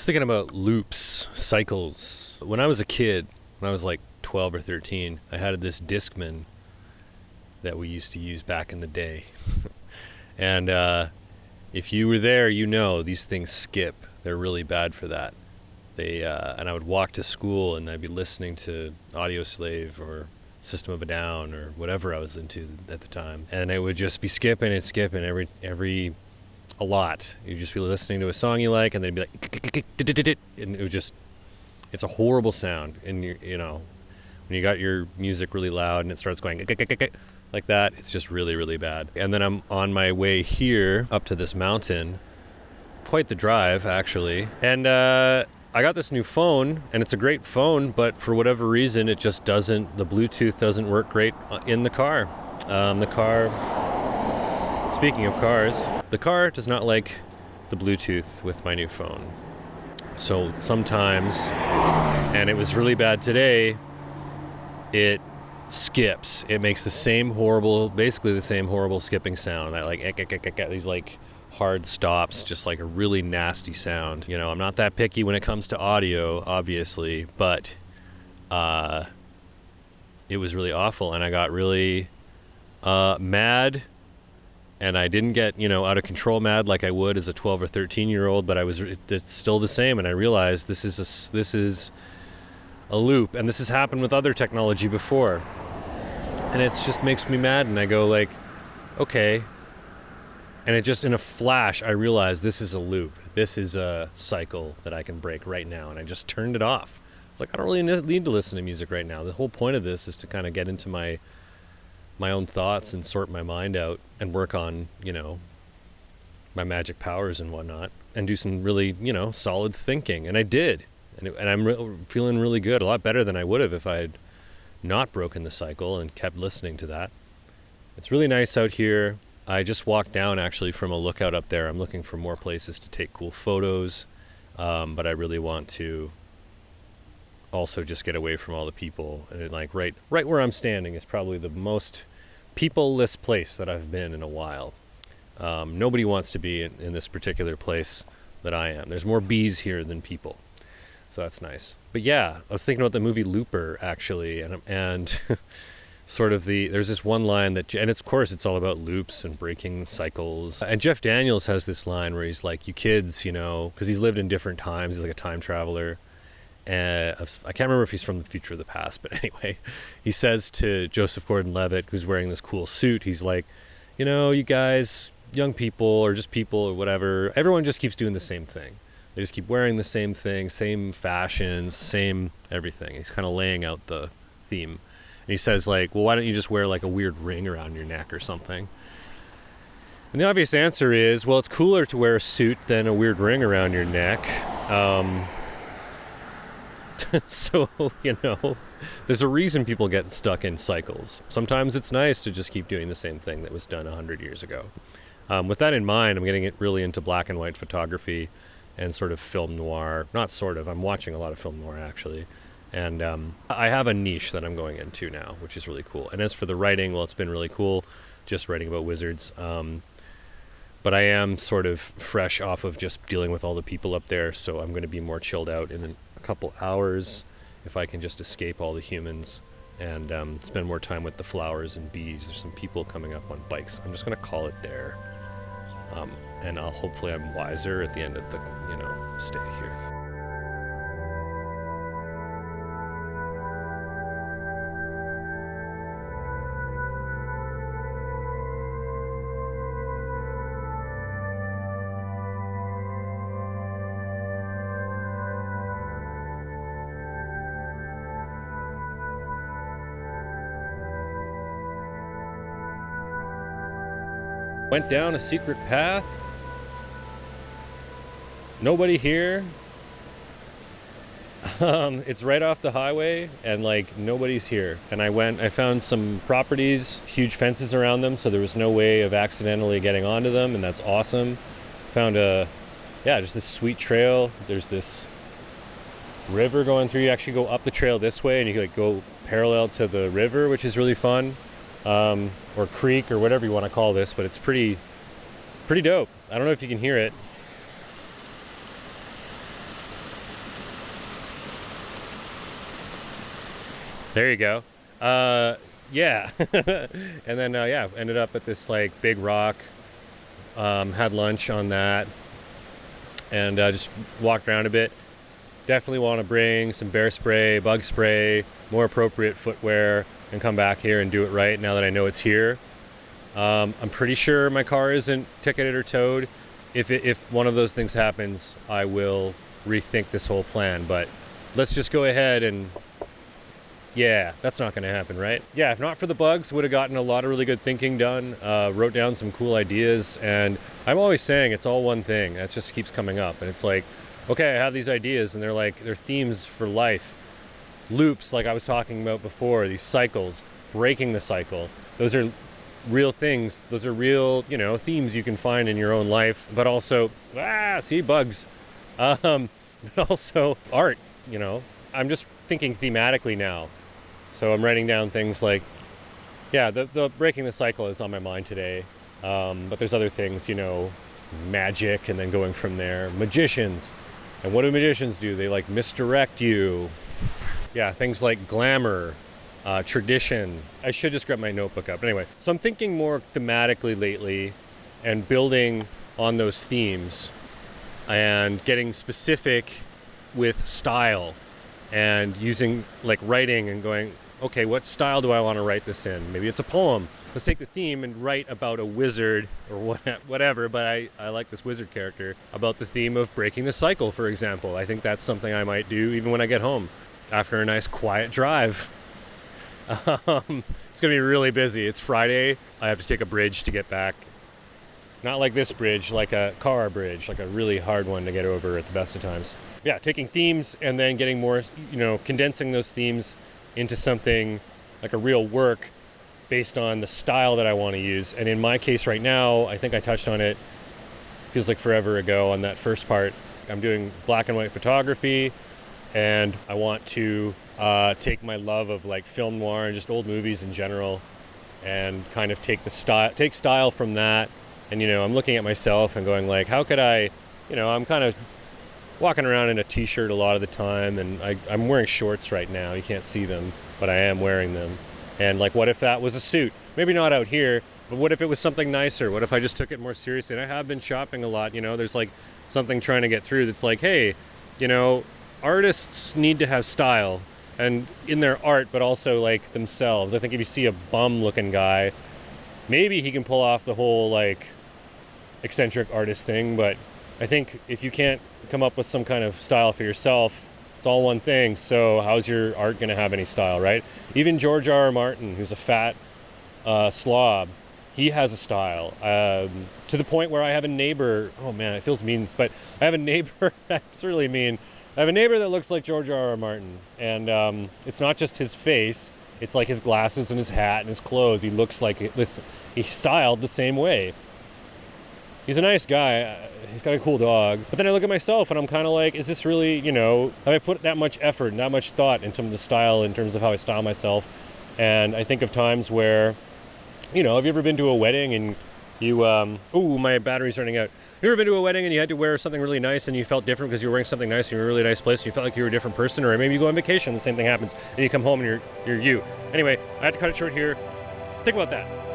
thinking about loops, cycles. When I was a kid, when I was like 12 or 13, I had this Discman that we used to use back in the day. And if you were there, you know these things skip. They're really bad for that. And I would walk to school and I'd be listening to Audio Slave or System of a Down or whatever I was into at the time. And it would just be skipping a lot. You'd just be listening to a song you like and they'd be like, and it was just, it's a horrible sound. And you know, when you got your music really loud and it starts going like that, it's just really, really bad. And then I'm on my way here up to this mountain, quite the drive actually. And I got this new phone and it's a great phone, but for whatever reason, the Bluetooth doesn't work great in the car. Speaking of cars, the car does not like the Bluetooth with my new phone. So sometimes, and it was really bad today, it skips. It makes basically the same horrible skipping sound. I like these like hard stops, just like a really nasty sound. You know, I'm not that picky when it comes to audio, obviously, but it was really awful, and I got really mad. And I didn't get, out of control mad like I would as a 12 or 13-year-old, but it's still the same. And I realized this is a loop, and this has happened with other technology before. And it just makes me mad, and I go like, okay. And it just, in a flash, I realized this is a loop. This is a cycle that I can break right now. And I just turned it off. It's like, I don't really need to listen to music right now. The whole point of this is to kind of get into my own thoughts and sort my mind out and work on, my magic powers and whatnot, and do some really, solid thinking. And I did. And I'm feeling really good, a lot better than I would have if I had not broken the cycle and kept listening to that. It's really nice out here. I just walked down actually from a lookout up there. I'm looking for more places to take cool photos, but I really want to also just get away from all the people. And like right where I'm standing is probably the most people-less place that I've been in a while. Nobody wants to be in this particular place that I am. There's more bees here than people, so that's nice. But yeah, I was thinking about the movie Looper actually, and sort of there's this one line and of course it's all about loops and breaking cycles. And Jeff Daniels has this line where he's like, you kids, because he's lived in different times. He's like a time traveler. I can't remember if he's from the future or the past, but anyway, he says to Joseph Gordon-Levitt, who's wearing this cool suit, he's like, you guys, young people or just people or whatever, everyone just keeps doing the same thing. They just keep wearing the same thing, same fashions, same everything. He's kind of laying out the theme. And he says like, well, why don't you just wear like a weird ring around your neck or something? And the obvious answer is, well, it's cooler to wear a suit than a weird ring around your neck. So, there's a reason people get stuck in cycles. Sometimes it's nice to just keep doing the same thing that was done 100 years ago. With that in mind, I'm getting it really into black and white photography and sort of film noir. Not sort of, I'm watching a lot of film noir actually. And I have a niche that I'm going into now, which is really cool. And as for the writing, well, it's been really cool just writing about wizards. But I am sort of fresh off of just dealing with all the people up there, so I'm going to be more chilled out in a couple hours if I can just escape all the humans and spend more time with the flowers and bees. There's some people coming up on bikes. I'm just going to call it there. And hopefully I'm wiser at the end of the, stay here. Went down a secret path. Nobody here. It's right off the highway and nobody's here. And I found some properties, huge fences around them, so there was no way of accidentally getting onto them, and that's awesome. Found just this sweet trail. There's this river going through. You actually go up the trail this way and you can go parallel to the river, which is really fun. Or creek or whatever you want to call this, but it's pretty dope. I don't know if you can hear it. There you go. Yeah. And then, yeah, ended up at this like big rock, had lunch on that, and just walked around a bit. Definitely want to bring some bear spray, bug spray, more appropriate footwear, and come back here and do it right now that I know it's here. I'm pretty sure my car isn't ticketed or towed. If one of those things happens, I will rethink this whole plan. But let's just go ahead and, yeah, that's not going to happen, right? Yeah, if not for the bugs, would have gotten a lot of really good thinking done, wrote down some cool ideas, and I'm always saying it's all one thing. That just keeps coming up, and it's like, okay, I have these ideas, and they're themes for life. Loops, like I was talking about before, these cycles, breaking the cycle. Those are real things. Those are real, themes you can find in your own life, but also, see, bugs. But also art, I'm just thinking thematically now. So I'm writing down things like, yeah, the breaking the cycle is on my mind today. But there's other things, magic, and then going from there. Magicians. And what do magicians do? They misdirect you. Yeah, things like glamour, tradition. I should just grab my notebook up. Anyway, so I'm thinking more thematically lately and building on those themes and getting specific with style and using writing and going, okay, what style do I want to write this in? Maybe it's a poem. Let's take the theme and write about a wizard or whatever, but I like this wizard character, about the theme of breaking the cycle, for example. I think that's something I might do even when I get home after a nice quiet drive. It's going to be really busy. It's Friday. I have to take a bridge to get back. Not like this bridge, like a car bridge, like a really hard one to get over at the best of times. Yeah, taking themes and then getting more, condensing those themes into something like a real work based on the style that I want to use. And in my case right now, I think I touched on it, feels like forever ago on that first part. I'm doing black and white photography, and I want to take my love of film noir and just old movies in general and kind of take style from that. And, I'm looking at myself and going how could I, I'm kind of walking around in a t-shirt a lot of the time, and I'm wearing shorts right now. You can't see them, but I am wearing them. And what if that was a suit? Maybe not out here, but what if it was something nicer? What if I just took it more seriously? And I have been shopping a lot, there's something trying to get through that's hey, artists need to have style and in their art, but also themselves. I think if you see a bum looking guy, maybe he can pull off the whole eccentric artist thing, but I think if you can't come up with some kind of style for yourself, it's all one thing. So how's your art going to have any style, right? Even George R. R. Martin, who's a fat slob, he has a style. To the point where I have a neighbor, oh man, it feels mean, but I have a neighbor, it's really mean. I have a neighbor that looks like George R. R. Martin, and it's not just his face, it's his glasses and his hat and his clothes. He looks he's styled the same way. He's a nice guy. He's got a cool dog. But then I look at myself and I'm kind of is this really, have I put that much effort and that much thought into the style in terms of how I style myself? And I think of times where, have you ever been to a wedding and you, my battery's running out. Have you ever been to a wedding and you had to wear something really nice and you felt different because you were wearing something nice and you were in a really nice place and you felt like you were a different person? Or maybe you go on vacation, the same thing happens, and you come home and you're you. Anyway, I had to cut it short here. Think about that.